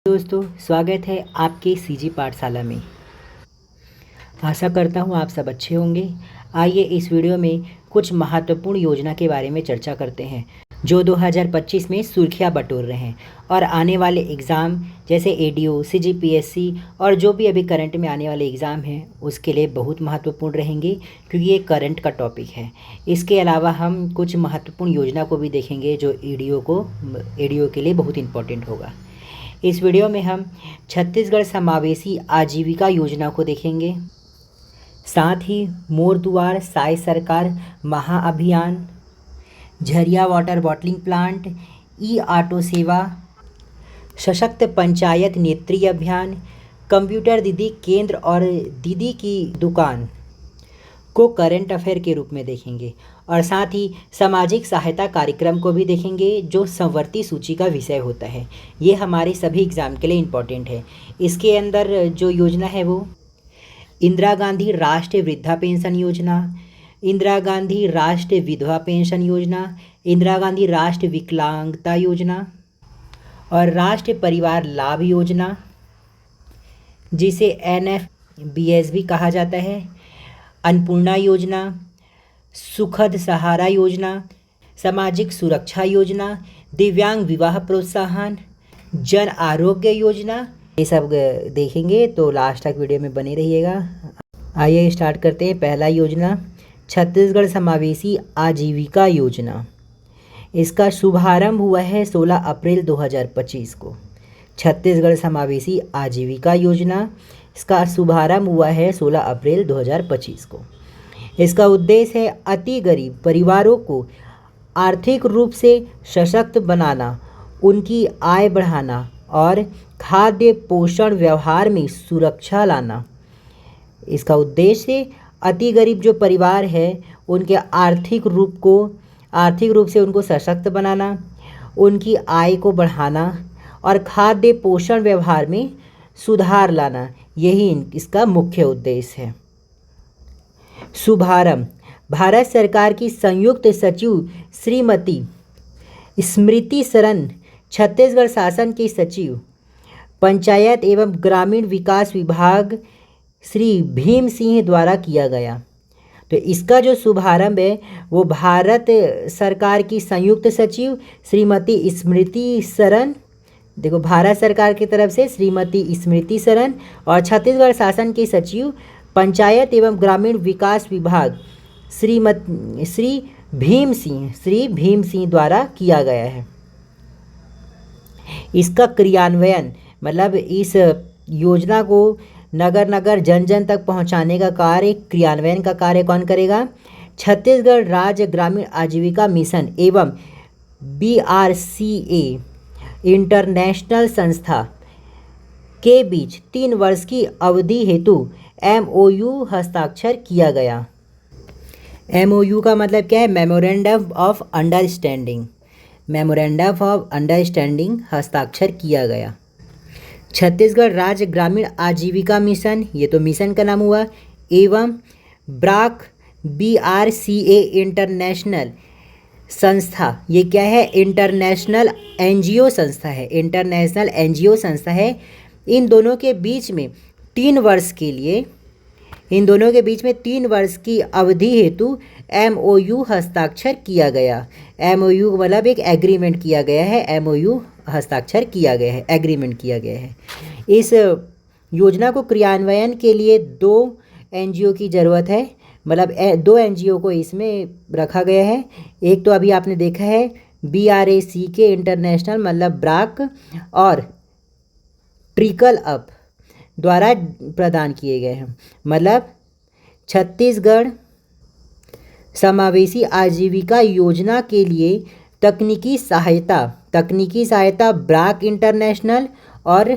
दोस्तों, स्वागत है आपके सीजी पाठशाला में। आशा करता हूँ आप सब अच्छे होंगे। आइए इस वीडियो में कुछ महत्वपूर्ण योजना के बारे में चर्चा करते हैं जो 2025 में सुर्खियाँ बटोर रहे हैं और आने वाले एग्ज़ाम जैसे एडीओ, सीजीपीएससी और जो भी अभी करंट में आने वाले एग्ज़ाम हैं उसके लिए बहुत महत्वपूर्ण रहेंगे, क्योंकि ये करंट का टॉपिक है। इसके अलावा हम कुछ महत्वपूर्ण योजना को भी देखेंगे जो एडीओ के लिए बहुत इम्पोर्टेंट होगा। इस वीडियो में हम छत्तीसगढ़ समावेशी आजीविका योजना को देखेंगे, साथ ही मोर दुआर साय सरकार महाअभियान, झरिया वाटर बॉटलिंग प्लांट, ई ऑटो सेवा, सशक्त पंचायत नेत्री अभियान, कंप्यूटर दीदी केंद्र और दीदी की दुकान को करंट अफेयर के रूप में देखेंगे और साथ ही सामाजिक सहायता कार्यक्रम को भी देखेंगे जो संवर्ती सूची का विषय होता है। ये हमारे सभी एग्ज़ाम के लिए इम्पोर्टेंट है। इसके अंदर जो योजना है वो इंदिरा गांधी राष्ट्रीय वृद्धा पेंशन योजना, इंदिरा गांधी राष्ट्रीय विधवा पेंशन योजना, इंदिरा गांधी राष्ट्रीय विकलांगता योजना और राष्ट्रीय परिवार लाभ योजना, जिसे NFBS भी कहा जाता है, अन्नपूर्णा योजना, सुखद सहारा योजना, सामाजिक सुरक्षा योजना, दिव्यांग विवाह प्रोत्साहन, जन आरोग्य योजना, ये सब देखेंगे। तो लास्ट तक वीडियो में बने रहिएगा। आइए स्टार्ट करते हैं। पहला योजना छत्तीसगढ़ समावेशी आजीविका योजना। इसका शुभारंभ हुआ है 16 अप्रैल 2025 को। छत्तीसगढ़ समावेशी आजीविका योजना, इसका शुभारंभ हुआ है 16 अप्रैल 2025 को। इसका उद्देश्य है अति गरीब परिवारों को आर्थिक रूप से सशक्त बनाना, उनकी आय बढ़ाना और खाद्य पोषण व्यवहार में सुरक्षा लाना। इसका उद्देश्य अति गरीब जो परिवार है उनके आर्थिक रूप से उनको सशक्त बनाना, उनकी आय को बढ़ाना और खाद्य पोषण व्यवहार में सुधार लाना, यही इसका मुख्य उद्देश्य है। शुभारंभ भारत सरकार की संयुक्त सचिव श्रीमती स्मृति सरन, छत्तीसगढ़ शासन के सचिव, पंचायत एवं ग्रामीण विकास विभाग श्री भीम सिंह द्वारा किया गया। तो इसका जो शुभारंभ है वो भारत सरकार की संयुक्त सचिव श्रीमती स्मृति सरन, देखो भारत सरकार की तरफ से श्रीमती स्मृति सरन और छत्तीसगढ़ शासन के सचिव पंचायत एवं ग्रामीण विकास विभाग श्री भीम सिंह द्वारा किया गया है। इसका क्रियान्वयन मतलब इस योजना को नगर जन जन तक पहुंचाने का कार्य, क्रियान्वयन का कार्य कौन करेगा? छत्तीसगढ़ राज्य ग्रामीण आजीविका मिशन एवं BRCA इंटरनेशनल संस्था के बीच 3 वर्ष की अवधि हेतु MOU हस्ताक्षर किया गया। MOU का मतलब क्या है? मेमोरेंडम ऑफ अंडरस्टैंडिंग हस्ताक्षर किया गया। छत्तीसगढ़ राज्य ग्रामीण आजीविका मिशन, ये तो मिशन का नाम हुआ, एवं BRCA इंटरनेशनल संस्था, ये क्या है? इंटरनेशनल NGO संस्था है। इन दोनों के बीच में 3 वर्ष की अवधि हेतु MOU हस्ताक्षर किया गया। MOU मतलब एक एग्रीमेंट किया गया है, MOU हस्ताक्षर किया गया है, एग्रीमेंट किया गया है। इस योजना को क्रियान्वयन के लिए 2 NGO की ज़रूरत है, मतलब 2 NGO को इसमें रखा गया है। एक तो अभी आपने देखा है BRAC के इंटरनेशनल मतलब ब्राक और ट्रिकल अप द्वारा प्रदान किए गए हैं। मतलब छत्तीसगढ़ समावेशी आजीविका योजना के लिए तकनीकी सहायता ब्राक इंटरनेशनल और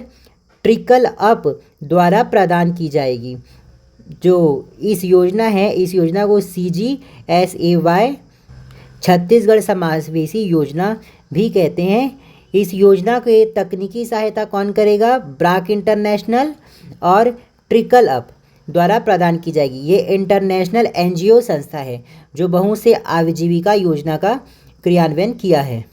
ट्रिकल अप द्वारा प्रदान की जाएगी। जो इस योजना को CGSAY छत्तीसगढ़ समावेशी योजना भी कहते हैं। इस योजना के तकनीकी सहायता कौन करेगा? ब्राक इंटरनेशनल और ट्रिकल अप द्वारा प्रदान की जाएगी। ये इंटरनेशनल NGO संस्था है जो बहु से आजीविका योजना का क्रियान्वयन किया है।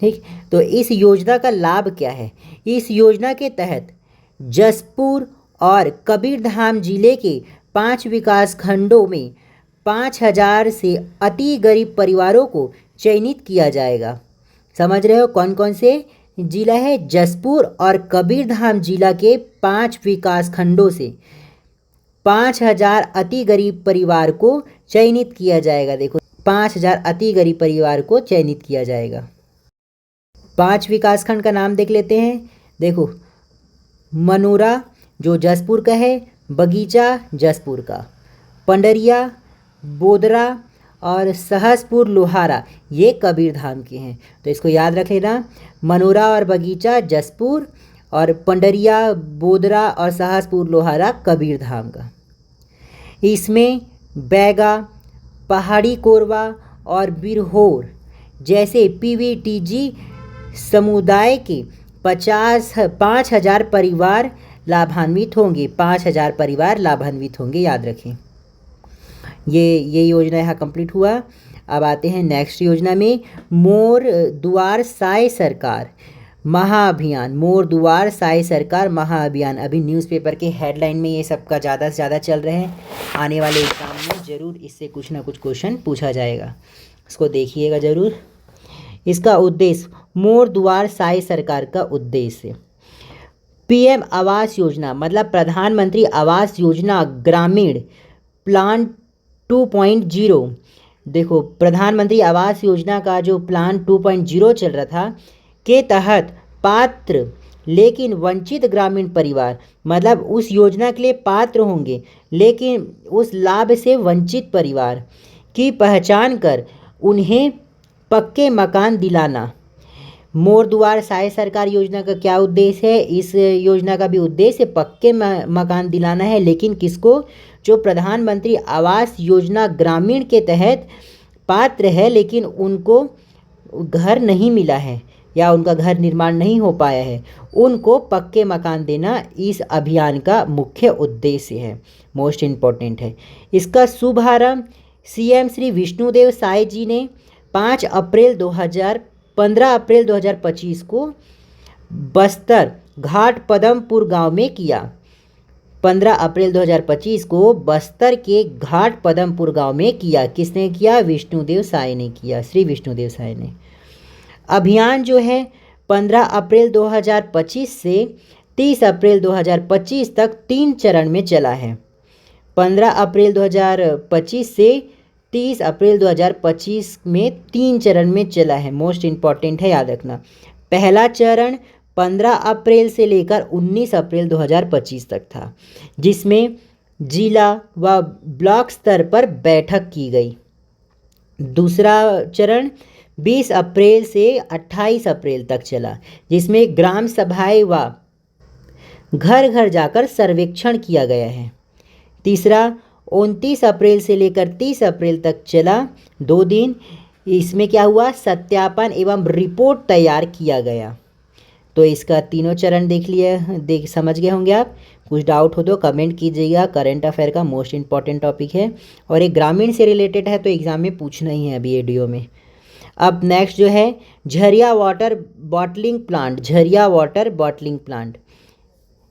ठीक। तो इस योजना का लाभ क्या है? इस योजना के तहत जसपुर और कबीरधाम जिले के 5 विकास खंडों में 5,000 से अति गरीब परिवारों को चयनित किया जाएगा। समझ रहे हो कौन कौन से जिला है? जसपुर और कबीरधाम जिला के 5 विकास खंडों से 5,000 अति गरीब परिवार को चयनित किया जाएगा। देखो 5,000 अति गरीब परिवार को चयनित किया जाएगा। 5 विकासखंड का नाम देख लेते हैं। देखो मनोरा जो जसपुर का है, बगीचा जसपुर का, पंडरिया, बोदरा और सहसपुर लोहारा ये कबीरधाम के हैं। तो इसको याद रख लेना, मनोरा और बगीचा जसपुर और पंडरिया, बोदरा और सहसपुर लोहारा कबीरधाम का। इसमें बैगा, पहाड़ी कोरवा और बिरहोर जैसे पीवीटीजी समुदाय के 5,000 परिवार लाभान्वित होंगे। 5,000 परिवार लाभान्वित होंगे, याद रखें। ये योजना यहाँ कंप्लीट हुआ। अब आते हैं नेक्स्ट योजना में, मोर दुआर साय सरकार महाअभियान। मोर दुआर साय सरकार महाअभियान अभी न्यूज़पेपर के हेडलाइन में ये सब का ज़्यादा से ज़्यादा चल रहे हैं। आने वाले एग्जाम में ज़रूर इससे कुछ ना कुछ क्वेश्चन पूछा जाएगा, इसको देखिएगा ज़रूर। इसका उद्देश्य, मोर दुआर साय सरकार का उद्देश्य पीएम आवास योजना मतलब प्रधानमंत्री आवास योजना ग्रामीण प्लान 2.0। देखो प्रधानमंत्री आवास योजना का जो प्लान 2.0 चल रहा था के तहत पात्र लेकिन वंचित ग्रामीण परिवार, मतलब उस योजना के लिए पात्र होंगे लेकिन उस लाभ से वंचित परिवार की पहचान कर उन्हें पक्के मकान दिलाना। मोर दुआर साय सरकार योजना का क्या उद्देश्य है? इस योजना का भी उद्देश्य पक्के मकान दिलाना है, लेकिन किसको? जो प्रधानमंत्री आवास योजना ग्रामीण के तहत पात्र है लेकिन उनको घर नहीं मिला है या उनका घर निर्माण नहीं हो पाया है, उनको पक्के मकान देना इस अभियान का मुख्य उद्देश्य है, मोस्ट इम्पॉर्टेंट है। इसका शुभारंभ सीएम श्री विष्णुदेव साय जी ने 15 अप्रैल 2025 को बस्तर घाट पदमपुर गांव में किया। 15 अप्रैल 2025 को बस्तर के घाट पदमपुर गांव में किया। किसने किया? विष्णुदेव साय ने किया, श्री विष्णुदेव साय ने। अभियान जो है 15 अप्रैल 2025 से 30 अप्रैल 2025 तक 3 चरण में चला है। 15 अप्रैल 2025 से 30 अप्रैल 2025 में 3 चरण में चला है, मोस्ट इम्पॉर्टेंट है, याद रखना। पहला चरण 15 अप्रैल से लेकर 19 अप्रैल 2025 तक था, जिसमें जिला व ब्लॉक स्तर पर बैठक की गई। दूसरा चरण 20 अप्रैल से 28 अप्रैल तक चला, जिसमें ग्राम सभाएं व घर घर जाकर सर्वेक्षण किया गया है। तीसरा 29 अप्रैल से लेकर 30 अप्रैल तक चला, 2 दिन। इसमें क्या हुआ? सत्यापन एवं रिपोर्ट तैयार किया गया। तो इसका तीनों चरण समझ गए होंगे आप। कुछ डाउट हो तो कमेंट कीजिएगा। करंट अफेयर का मोस्ट इम्पॉर्टेंट टॉपिक है और एक ग्रामीण से रिलेटेड है, तो एग्जाम में पूछना ही है अभी एडीओ में। अब नेक्स्ट जो है Jharia water bottling plant. Jharia water bottling plant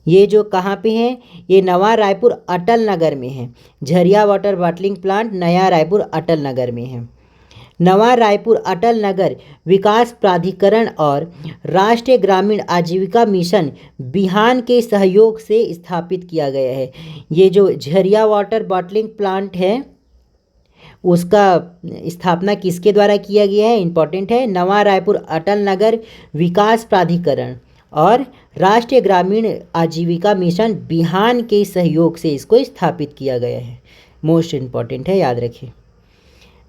ये जो कहाँ पे है? ये नवा रायपुर अटल नगर में है। झरिया वाटर बॉटलिंग प्लांट नया रायपुर अटल नगर में है। नवा रायपुर अटल नगर विकास प्राधिकरण और राष्ट्रीय ग्रामीण आजीविका मिशन बिहान के सहयोग से स्थापित किया गया है। ये जो झरिया वाटर बॉटलिंग प्लांट है उसका स्थापना किसके द्वारा किया गया है? इंपॉर्टेंट है, नवा रायपुर अटल नगर विकास प्राधिकरण और राष्ट्रीय ग्रामीण आजीविका मिशन बिहान के सहयोग से इसको स्थापित किया गया है। मोस्ट इम्पॉर्टेंट है, याद रखें।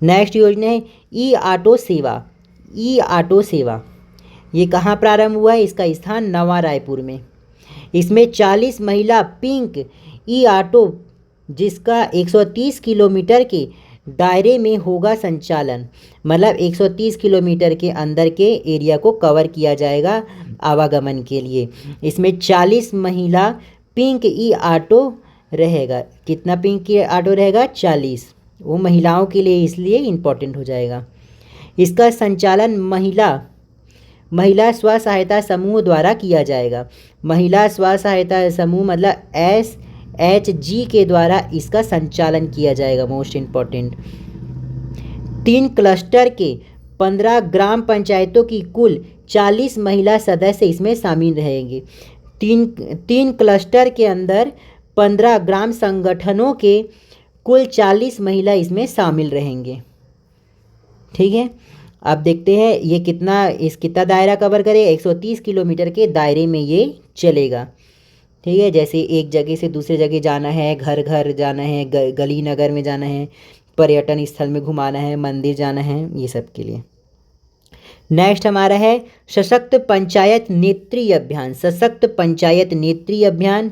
नेक्स्ट योजना है ई ऑटो सेवा। ई ऑटो सेवा ये कहाँ प्रारंभ हुआ है? इसका स्थान नवा रायपुर में। इसमें 40 महिला पिंक ई ऑटो जिसका 130 किलोमीटर के दायरे में होगा संचालन, मतलब 130 किलोमीटर के अंदर के एरिया को कवर किया जाएगा आवागमन के लिए। इसमें 40 महिला पिंक ई ऑटो रहेगा। कितना पिंक ई ऑटो रहेगा? 40। वो महिलाओं के लिए इसलिए इम्पोर्टेंट हो जाएगा। इसका संचालन महिला महिला स्व सहायता समूह द्वारा किया जाएगा। महिला स्व सहायता समूह मतलब SHG के द्वारा इसका संचालन किया जाएगा। मोस्ट इम्पॉर्टेंट, 3 क्लस्टर के 15 ग्राम पंचायतों की कुल 40 महिला सदस्य इसमें शामिल रहेंगे। तीन क्लस्टर के अंदर 15 ग्राम संगठनों के कुल 40 महिला इसमें शामिल रहेंगे। ठीक है, अब देखते हैं ये कितना दायरा कवर करे। 130 किलोमीटर के दायरे में ये चलेगा। ठीक है, जैसे एक जगह से दूसरे जगह जाना है, घर घर जाना है, गली नगर में जाना है, पर्यटन स्थल में घुमाना है, मंदिर जाना है, ये सब के लिए। नेक्स्ट हमारा है सशक्त पंचायत नेत्री अभियान। सशक्त पंचायत नेत्री अभियान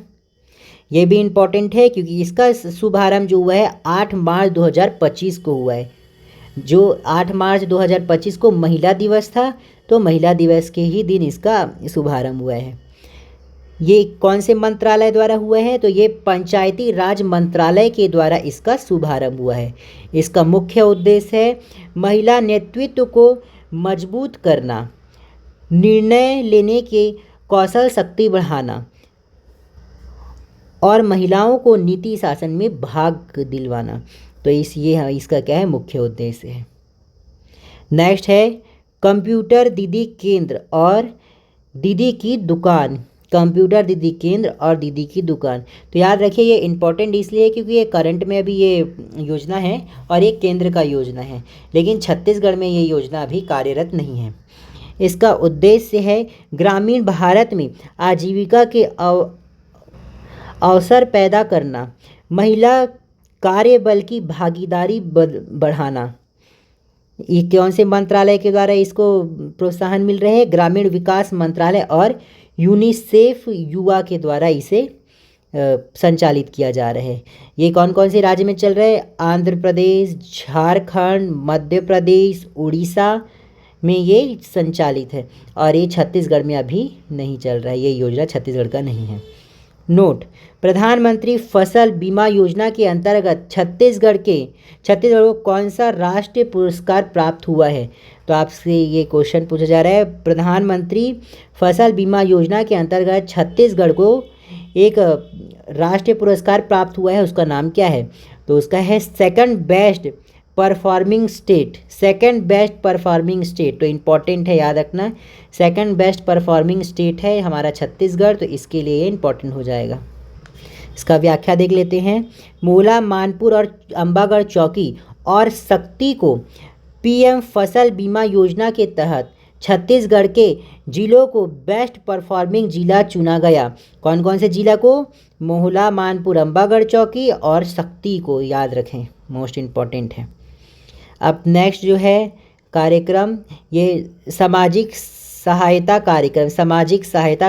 ये भी इम्पॉर्टेंट है क्योंकि इसका शुभारंभ जो हुआ है 8 मार्च 2025 को हुआ है। जो 8 मार्च 2025 को महिला दिवस था, तो महिला दिवस के ही दिन इसका शुभारंभ हुआ है। ये कौन से मंत्रालय द्वारा हुआ है? तो ये पंचायती राज मंत्रालय के द्वारा इसका शुभारंभ हुआ है। इसका मुख्य उद्देश्य है महिला नेतृत्व को मजबूत करना, निर्णय लेने के कौशल शक्ति बढ़ाना और महिलाओं को नीति शासन में भाग दिलवाना। तो इसका क्या है, मुख्य उद्देश्य है। नेक्स्ट है कंप्यूटर दीदी केंद्र और दीदी की दुकान। कंप्यूटर दीदी केंद्र और दीदी की दुकान, तो याद रखिए ये इम्पोर्टेंट इसलिए क्योंकि ये करंट में अभी ये योजना है और ये केंद्र का योजना है, लेकिन छत्तीसगढ़ में ये योजना अभी कार्यरत नहीं है। इसका उद्देश्य है ग्रामीण भारत में आजीविका के अवसर पैदा करना, महिला कार्यबल की भागीदारी बढ़ाना। ये कौन से मंत्रालय के द्वारा इसको प्रोत्साहन मिल रहे हैं? ग्रामीण विकास मंत्रालय और यूनिसेफ युवा के द्वारा इसे संचालित किया जा रहा है। ये कौन कौन से राज्य में चल रहा है? आंध्र प्रदेश, झारखंड, मध्य प्रदेश, उड़ीसा में ये संचालित है और ये छत्तीसगढ़ में अभी नहीं चल रहा है। ये योजना छत्तीसगढ़ का नहीं है। नोट, प्रधानमंत्री फसल बीमा योजना के अंतर्गत छत्तीसगढ़ को कौन सा राष्ट्रीय पुरस्कार प्राप्त हुआ है? तो आपसे ये क्वेश्चन पूछा जा रहा है। प्रधानमंत्री फसल बीमा योजना के अंतर्गत छत्तीसगढ़ को एक राष्ट्रीय पुरस्कार प्राप्त हुआ है, उसका नाम क्या है? तो उसका है second best performing state. Second best performing state, तो इम्पॉर्टेंट है, याद रखना। सेकंड बेस्ट परफॉर्मिंग स्टेट है हमारा छत्तीसगढ़, तो इसके लिए ये इम्पॉर्टेंट हो जाएगा। इसका व्याख्या देख लेते हैं। मोला, मानपुर और अंबागढ़ चौकी और शक्ति को PM फसल बीमा योजना के तहत छत्तीसगढ़ के जिलों को बेस्ट परफॉर्मिंग जिला चुना गया। कौन कौन से जिला को? मोहला, मानपुर, अंबागढ़ चौकी और शक्ति को, याद रखें, मोस्ट इम्पॉर्टेंट है। अब नेक्स्ट जो है कार्यक्रम, ये सामाजिक सहायता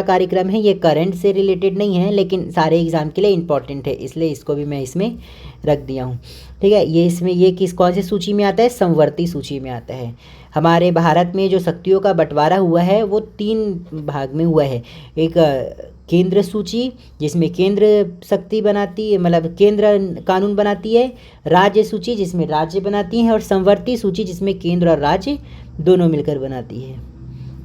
कार्यक्रम है। ये करंट से रिलेटेड नहीं है लेकिन सारे एग्ज़ाम के लिए इम्पॉर्टेंट है, इसलिए इसको भी मैं इसमें रख दिया हूँ। ठीक है, ये कौन सी सूची में आता है? समवर्ती सूची में आता है। हमारे भारत में जो शक्तियों का बंटवारा हुआ है वो 3 भाग में हुआ है। एक केंद्र सूची जिसमें केंद्र शक्ति बनाती है, मतलब केंद्र कानून बनाती है। राज्य सूची जिसमें राज्य बनाती हैं और समवर्ती सूची जिसमें केंद्र और राज्य दोनों मिलकर बनाती है।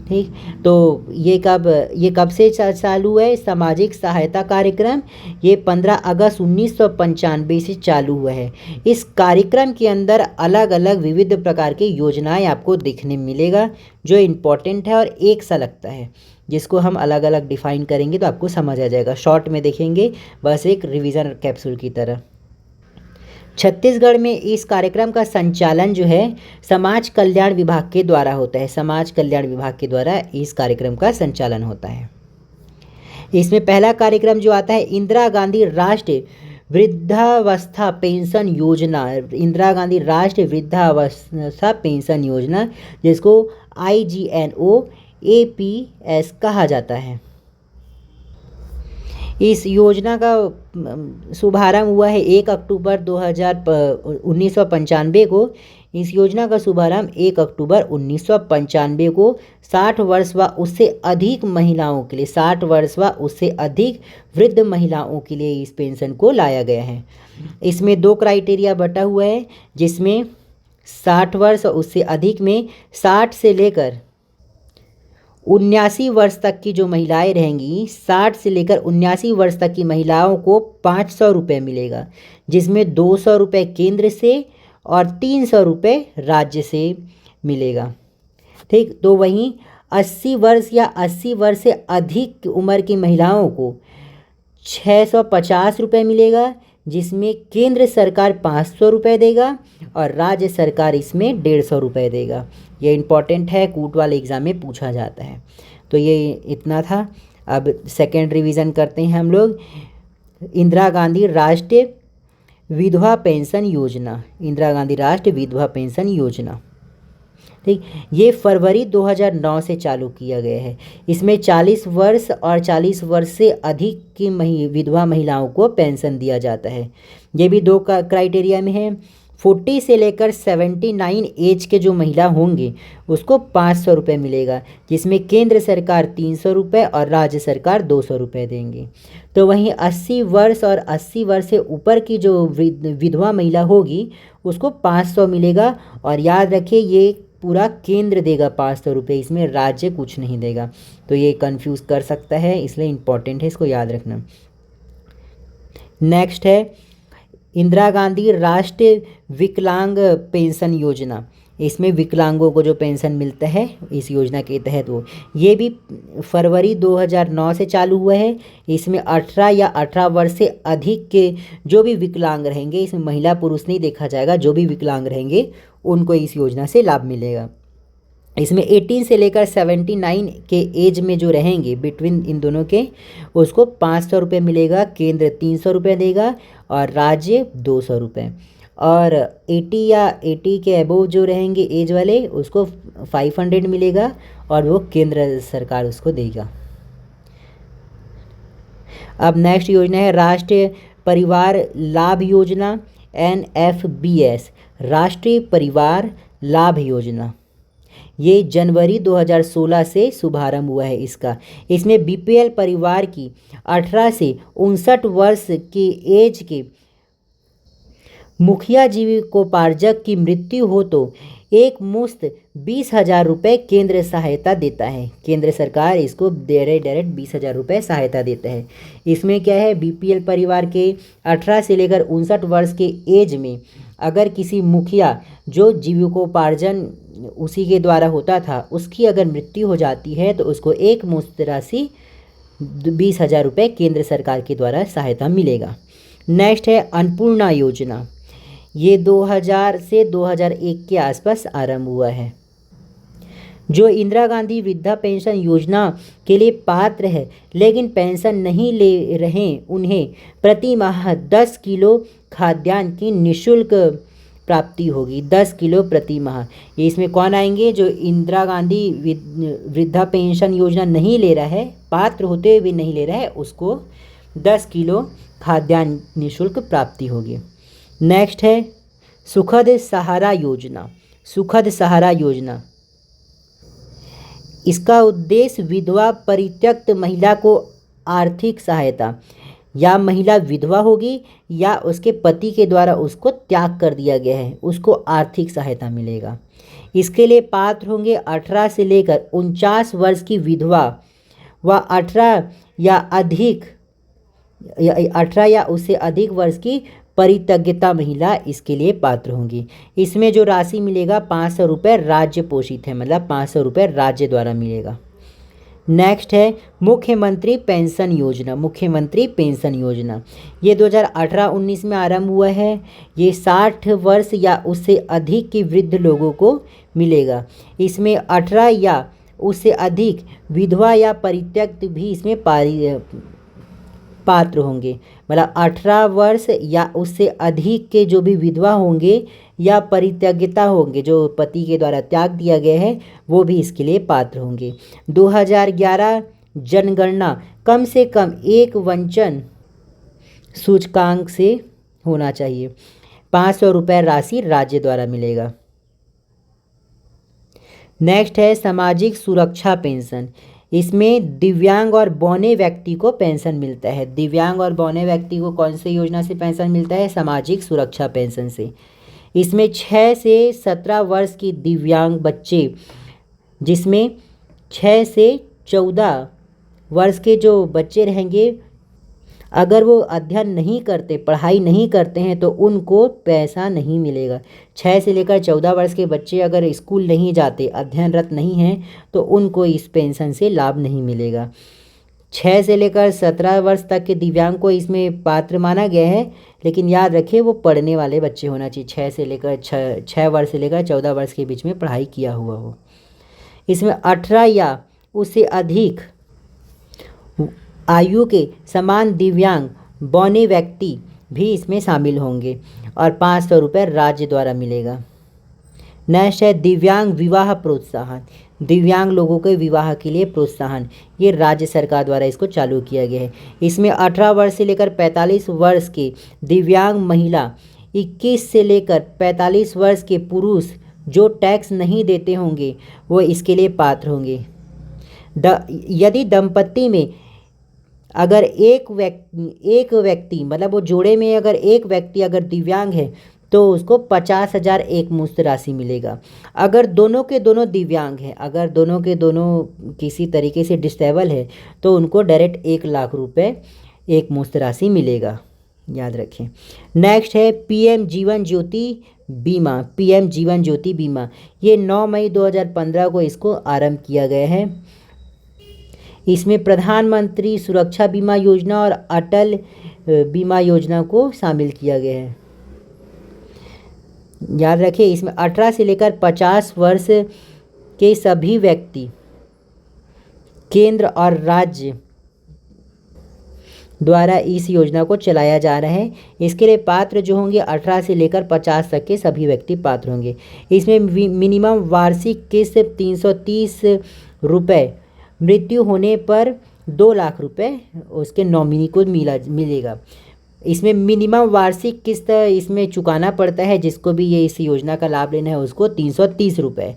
ठीक, तो ये कब से चालू है? सामाजिक सहायता कार्यक्रम ये 15 अगस्त 1995 से चालू हुआ है। इस कार्यक्रम के अंदर अलग अलग विविध प्रकार की योजनाएं आपको देखने मिलेगा जो इम्पोर्टेंट है और एक सा लगता है, जिसको हम अलग अलग डिफाइन करेंगे तो आपको समझ आ जाएगा। शॉर्ट में देखेंगे बस एक रिवीजन कैप्सूल की तरह। छत्तीसगढ़ में इस कार्यक्रम का संचालन जो है समाज कल्याण विभाग के द्वारा होता है। समाज कल्याण विभाग के द्वारा इस कार्यक्रम का संचालन होता है। इसमें पहला कार्यक्रम जो आता है इंदिरा गांधी राष्ट्रीय वृद्धावस्था पेंशन योजना। इंदिरा गांधी राष्ट्रीय वृद्धावस्था पेंशन योजना, जिसको IGNOAPS कहा जाता है। इस योजना का शुभारंभ हुआ है 1 अक्टूबर 1995 को। इस योजना का शुभारंभ 1 अक्टूबर 1995 को 60 वर्ष व उससे अधिक महिलाओं के लिए, 60 वर्ष व उससे अधिक वृद्ध महिलाओं के लिए इस पेंशन को लाया गया है। इसमें 2 क्राइटेरिया बटा हुआ है, जिसमें 60 वर्ष और उससे अधिक में 60 से लेकर 79 वर्ष तक की जो महिलाएं रहेंगी, 60 से लेकर 79 वर्ष तक की महिलाओं को 500 रुपये मिलेगा, जिसमें 200 रुपये केंद्र से और 300 रुपये राज्य से मिलेगा। ठीक, तो वहीं 80 वर्ष या 80 वर्ष से अधिक उम्र की महिलाओं को 650 रुपये मिलेगा, जिसमें केंद्र सरकार 500 रुपये देगा और राज्य सरकार इसमें 150 रुपये देगा। ये इम्पॉर्टेंट है, कूट वाले एग्ज़ाम में पूछा जाता है। तो ये इतना था। अब सेकेंड रिवीजन करते हैं हम लोग। इंदिरा गांधी राष्ट्रीय विधवा पेंशन योजना, इंदिरा गांधी राष्ट्रीय विधवा पेंशन योजना, ठीक, ये फरवरी 2009 से चालू किया गया है। इसमें 40 वर्ष और 40 वर्ष से अधिक की विधवा महिलाओं को पेंशन दिया जाता है। ये भी दो क्राइटेरिया में है। 40 से लेकर 79 एज के जो महिला होंगे उसको 500 रुपये मिलेगा, जिसमें केंद्र सरकार 300 रुपये और राज्य सरकार 200 रुपये देंगे। तो वहीं 80 वर्ष और 80 वर्ष से ऊपर की जो विधवा महिला होगी उसको 500 मिलेगा। और याद रखिए, ये पूरा केंद्र देगा 500 रुपये, इसमें राज्य कुछ नहीं देगा। तो ये कंफ्यूज कर सकता है, इसलिए इम्पॉर्टेंट है, इसको याद रखना। नेक्स्ट है इंदिरा गांधी राष्ट्रीय विकलांग पेंशन योजना। इसमें विकलांगों को जो पेंशन मिलता है इस योजना के तहत, वो ये भी फरवरी 2009 से चालू हुआ है। इसमें 18 या 18 वर्ष से अधिक के जो भी विकलांग रहेंगे, इसमें महिला पुरुष नहीं देखा जाएगा, जो भी विकलांग रहेंगे उनको इस योजना से लाभ मिलेगा। इसमें 18 से लेकर 79 के एज में जो रहेंगे बिटवीन इन दोनों के, उसको 500 रुपये मिलेगा, केंद्र 300 रुपये देगा और राज्य 200 रुपये। और 80 या 80 के अबोव जो रहेंगे एज वाले, उसको 500 मिलेगा और वो केंद्र सरकार उसको देगा। अब नेक्स्ट योजना है राष्ट्रीय परिवार लाभ योजना, NFBS, राष्ट्रीय परिवार लाभ योजना। ये जनवरी 2016 से शुभारंभ हुआ है इसका। इसमें BPL परिवार की 18 से 59 वर्ष की एज के मुखिया जीविकोपार्जक की मृत्यु हो तो एक मुश्त 20,000 रुपये केंद्र सहायता देता है। केंद्र सरकार इसको डायरेक्ट 20,000 रुपये सहायता देता है। इसमें क्या है, BPL परिवार के 18 से लेकर 59 वर्ष के एज में अगर किसी मुखिया जो जीविकोपार्जन उसी के द्वारा होता था, उसकी अगर मृत्यु हो जाती है तो उसको एक मुश्त राशि 20,000 रुपये केंद्र सरकार के द्वारा सहायता मिलेगा। नेक्स्ट है अन्नपूर्णा योजना। ये 2000 से 2001 के आसपास आरंभ हुआ है। जो इंदिरा गांधी वृद्धा पेंशन योजना के लिए पात्र है लेकिन पेंशन नहीं ले रहे, उन्हें प्रति माह 10 किलो खाद्यान्न की निःशुल्क प्राप्ति होगी। 10 किलो प्रति माह। ये इसमें कौन आएंगे, जो इंदिरा गांधी वृद्धा पेंशन योजना नहीं ले रहा है, पात्र होते हुए भी नहीं ले रहा है, उसको 10 किलो खाद्यान्न निःशुल्क प्राप्ति होगी। नेक्स्ट है सुखद सहारा योजना। सुखद सहारा योजना, इसका उद्देश्य विधवा परित्यक्त महिला को आर्थिक सहायता, या महिला विधवा होगी या उसके पति के द्वारा उसको त्याग कर दिया गया है, उसको आर्थिक सहायता मिलेगा। इसके लिए पात्र होंगे 18 से लेकर 49 वर्ष की विधवा व 18 या उससे अधिक वर्ष की परित्यक्ता महिला इसके लिए पात्र होंगी। इसमें जो राशि मिलेगा 500 रुपये राज्य पोषित है, मतलब 500 रुपये राज्य द्वारा मिलेगा। नेक्स्ट है मुख्यमंत्री पेंशन योजना। मुख्यमंत्री पेंशन योजना ये 2018-19 में आरंभ हुआ है। ये 60 वर्ष या उससे अधिक की वृद्ध लोगों को मिलेगा। इसमें 18 या उससे अधिक विधवा या परित्यक्त भी इसमें पात्र होंगे। मतलब 18 वर्ष या उससे अधिक के जो भी विधवा होंगे या परित्यक्ता होंगे, जो पति के द्वारा त्याग दिया गया है, वो भी इसके लिए पात्र होंगे। 2011 जनगणना कम से कम एक वंचन सूचकांक से होना चाहिए। 500 रुपये राशि राज्य द्वारा मिलेगा। नेक्स्ट है सामाजिक सुरक्षा पेंशन। इसमें दिव्यांग और बौने व्यक्ति को पेंशन मिलता है। दिव्यांग और बौने व्यक्ति को कौन सी योजना से पेंशन मिलता है? सामाजिक सुरक्षा पेंशन से। इसमें 6 से 17 वर्ष की दिव्यांग बच्चे, जिसमें 6 से 14 वर्ष के जो बच्चे रहेंगे, अगर वो अध्ययन नहीं करते, पढ़ाई नहीं करते हैं तो उनको पैसा नहीं मिलेगा। 6 से लेकर 14 वर्ष के बच्चे अगर स्कूल नहीं जाते, अध्ययनरत नहीं हैं, तो उनको इस पेंशन से लाभ नहीं मिलेगा। 6 से लेकर 17 वर्ष तक के दिव्यांग को इसमें पात्र माना गया है, लेकिन याद रखिए वो पढ़ने वाले बच्चे होना चाहिए। 6 वर्ष से लेकर 14 वर्ष के बीच में पढ़ाई किया हुआ हो। इसमें 18 या उससे अधिक आयु के समान दिव्यांग बौने व्यक्ति भी इसमें शामिल होंगे और 500 रुपये राज्य द्वारा मिलेगा। नेक्स्ट है दिव्यांग विवाह प्रोत्साहन। दिव्यांग लोगों के विवाह के लिए प्रोत्साहन, ये राज्य सरकार द्वारा इसको चालू किया गया है। इसमें 18 वर्ष से लेकर 45 वर्ष के दिव्यांग महिला, 21 से लेकर 45 वर्ष के पुरुष जो टैक्स नहीं देते होंगे वो इसके लिए पात्र होंगे। यदि दंपत्ति में अगर एक व्यक्ति मतलब वो जोड़े में अगर एक व्यक्ति अगर दिव्यांग है तो उसको 50,000 एक मुश्त राशि मिलेगा। अगर दोनों के दोनों दिव्यांग हैं, अगर दोनों के दोनों किसी तरीके से डिसेबल है तो उनको डायरेक्ट 1,00,000 रुपये एक मुश्त राशि मिलेगा, याद रखें। नेक्स्ट है पीएम जीवन ज्योति बीमा। पीएम जीवन ज्योति बीमा ये 9 मई 2015 को इसको आरंभ किया गया है। इसमें प्रधानमंत्री सुरक्षा बीमा योजना और अटल बीमा योजना को शामिल किया गया है, याद रखिए। इसमें 18 से लेकर 50 वर्ष के सभी व्यक्ति केंद्र और राज्य द्वारा इस योजना को चलाया जा रहा है। इसके लिए पात्र जो होंगे 18 से लेकर 50 तक के सभी व्यक्ति पात्र होंगे। इसमें मिनिमम वार्षिक किस्त 330 रुपये, मृत्यु होने पर 2,00,000 रुपये उसके नॉमिनी को मिलेगा। इसमें मिनिमम वार्षिक किस्त इसमें चुकाना पड़ता है, जिसको भी ये इस योजना का लाभ लेना है उसको 330 रुपये,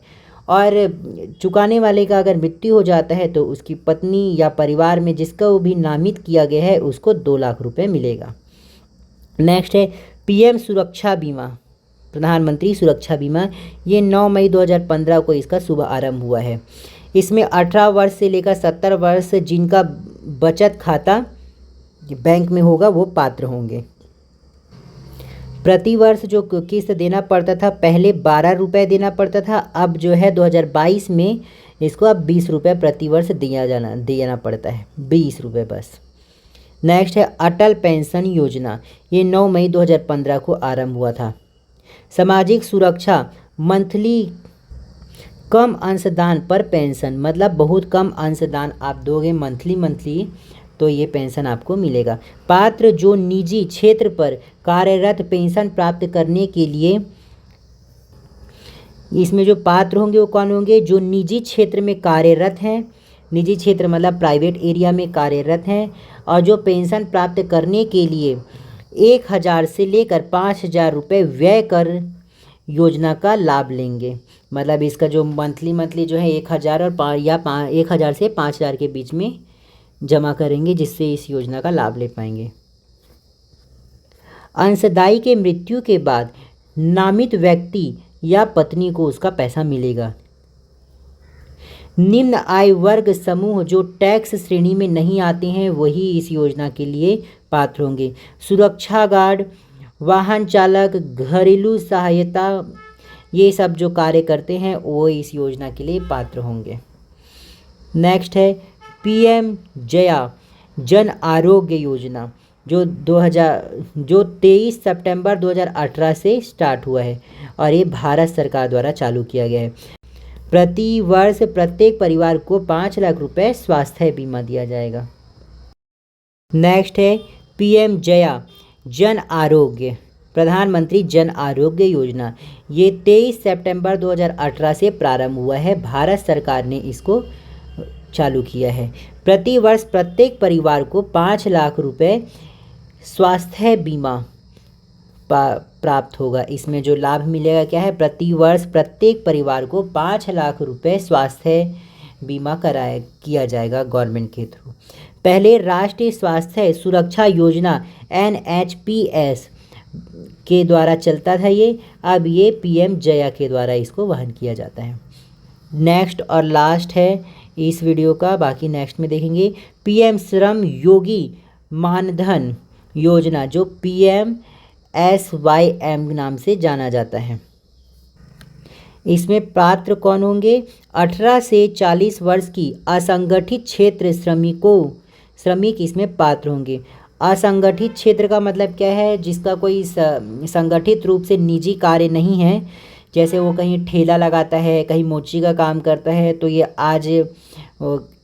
और चुकाने वाले का अगर मृत्यु हो जाता है तो उसकी पत्नी या परिवार में जिसका वो भी नामित किया गया है उसको 2,00,000 रुपये मिलेगा। नेक्स्ट है पीएम सुरक्षा बीमा, प्रधानमंत्री सुरक्षा बीमा। ये 9 मई 2015 को इसका शुभ आरंभ हुआ है। इसमें 18 वर्ष से लेकर 70 वर्ष जिनका बचत खाता बैंक में होगा वो पात्र होंगे। प्रति वर्ष जो किस्त देना पड़ता था, पहले 12 रुपये देना पड़ता था, अब जो है 2022 में इसको अब 20 रुपये प्रति वर्ष देना पड़ता है, 20 रुपये बस। नेक्स्ट है अटल पेंशन योजना। ये 9 मई 2015 को आरंभ हुआ था। सामाजिक सुरक्षा मंथली कम अंशदान पर पेंशन, मतलब बहुत कम अंशदान आप दोगे मंथली तो ये पेंशन आपको मिलेगा। पात्र जो निजी क्षेत्र पर कार्यरत पेंशन प्राप्त करने के लिए, इसमें जो पात्र होंगे वो कौन होंगे? जो निजी क्षेत्र में कार्यरत हैं, निजी क्षेत्र मतलब प्राइवेट एरिया में कार्यरत हैं, और जो पेंशन प्राप्त करने के लिए 1,000 से लेकर 5,000 रुपये व्यय कर योजना का लाभ लेंगे। मतलब इसका जो मंथली जो है 1,000 और 1,000 से 5,000 के बीच में जमा करेंगे, जिससे इस योजना का लाभ ले पाएंगे। अंशदायी के मृत्यु के बाद नामित व्यक्ति या पत्नी को उसका पैसा मिलेगा। निम्न आय वर्ग समूह जो टैक्स श्रेणी में नहीं आते हैं वही इस योजना के लिए पात्र होंगे। सुरक्षा गार्ड, वाहन चालक, घरेलू सहायता, ये सब जो कार्य करते हैं वो इस योजना के लिए पात्र होंगे। नेक्स्ट है पीएम जया जन आरोग्य योजना, जो 23 सितंबर 2018 से स्टार्ट हुआ है और ये भारत सरकार द्वारा चालू किया गया है। प्रति वर्ष प्रत्येक परिवार को 5,00,000 रुपये स्वास्थ्य बीमा दिया जाएगा। नेक्स्ट है पीएम जया जन आरोग्य, प्रधानमंत्री जन आरोग्य योजना। ये 23 सितंबर 2018 से प्रारंभ हुआ है, भारत सरकार ने इसको चालू किया है। प्रति वर्ष प्रत्येक परिवार को 5,00,000 रुपये स्वास्थ्य बीमा प्राप्त होगा। इसमें जो लाभ मिलेगा क्या है? प्रति वर्ष प्रत्येक परिवार को 5,00,000 रुपये स्वास्थ्य बीमा किया जाएगा गवर्नमेंट के थ्रू। पहले राष्ट्रीय स्वास्थ्य सुरक्षा योजना NHPS के द्वारा चलता था ये, अब ये पीएम जया के द्वारा इसको वहन किया जाता है। नेक्स्ट और लास्ट है इस वीडियो का, बाकी नेक्स्ट में देखेंगे। पीएम श्रम योगी मानधन योजना, जो PMSYM नाम से जाना जाता है। इसमें पात्र कौन होंगे? 18 से 40 वर्ष की असंगठित क्षेत्र श्रमिक इसमें पात्र होंगे। असंगठित क्षेत्र का मतलब क्या है? जिसका कोई संगठित रूप से निजी कार्य नहीं है, जैसे वो कहीं ठेला लगाता है, कहीं मोची का काम करता है, तो ये आज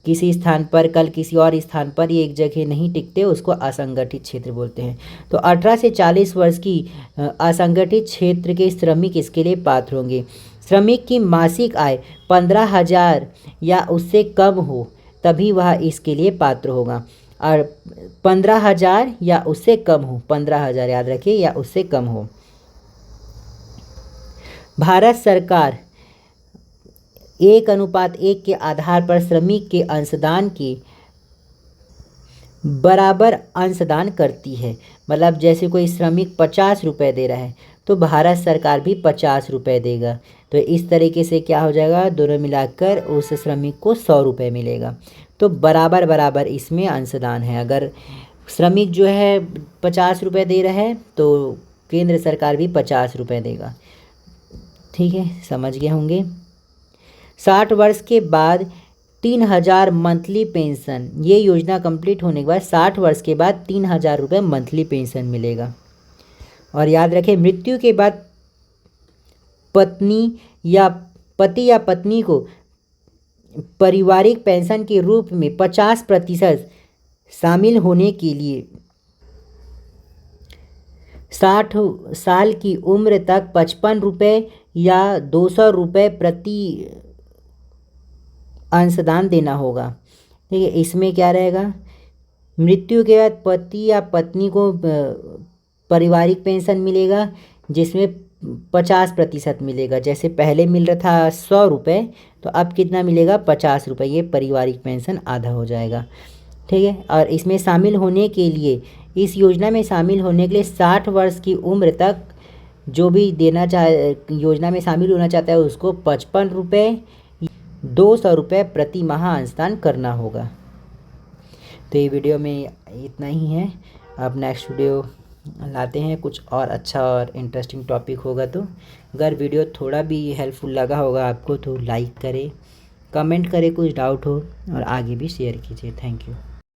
किसी स्थान पर, कल किसी और स्थान पर, ये एक जगह नहीं टिकते, उसको असंगठित क्षेत्र बोलते हैं। तो 18 से 40 वर्ष की असंगठित क्षेत्र के श्रमिक इसके लिए पात्र होंगे। श्रमिक की मासिक आय 15,000 या उससे कम हो तभी वह इसके लिए पात्र होगा। और 15,000 या उससे कम हो, 15,000 याद रखिए, या उससे कम हो। भारत सरकार 1:1 के आधार पर श्रमिक के अंशदान के बराबर अंशदान करती है। मतलब जैसे कोई श्रमिक 50 रुपये दे रहा है तो भारत सरकार भी 50 रुपये देगा। तो इस तरीके से क्या हो जाएगा, दोनों मिलाकर उस श्रमिक को 100 रुपये मिलेगा। तो बराबर बराबर इसमें अंशदान है। अगर श्रमिक जो है 50 रुपये दे रहा है तो केंद्र सरकार भी 50 रुपये देगा। ठीक है, समझ गए होंगे। 60 वर्ष के बाद 3,000 मंथली पेंशन, ये योजना कंप्लीट होने के बाद 60 वर्ष के बाद 3,000 रुपये मंथली पेंशन मिलेगा। और याद रखें, मृत्यु के बाद पति या पत्नी को पारिवारिक पेंशन के रूप में 50% शामिल होने के लिए 60 साल की उम्र तक 55 रुपये या 200 रुपये प्रति अंशदान देना होगा। ठीक है, इसमें क्या रहेगा, मृत्यु के बाद पति या पत्नी को पारिवारिक पेंशन मिलेगा जिसमें 50% मिलेगा। जैसे पहले मिल रहा था 100 रुपये, तो अब कितना मिलेगा, 50 रुपये। ये पारिवारिक पेंशन आधा हो जाएगा। ठीक है, और इसमें शामिल होने के लिए, इस योजना में शामिल होने के लिए 60 वर्ष की उम्र तक जो भी देना चाहे, योजना में शामिल होना चाहता है, उसको 55 रुपये 200 रुपये प्रति माह अंशदान करना होगा। तो ये वीडियो में इतना ही है। अब नेक्स्ट वीडियो लाते हैं, कुछ और अच्छा और इंटरेस्टिंग टॉपिक होगा। तो अगर वीडियो थोड़ा भी हेल्पफुल लगा होगा आपको तो लाइक करें, कमेंट करें कुछ डाउट हो, और आगे भी शेयर कीजिए। Thank you.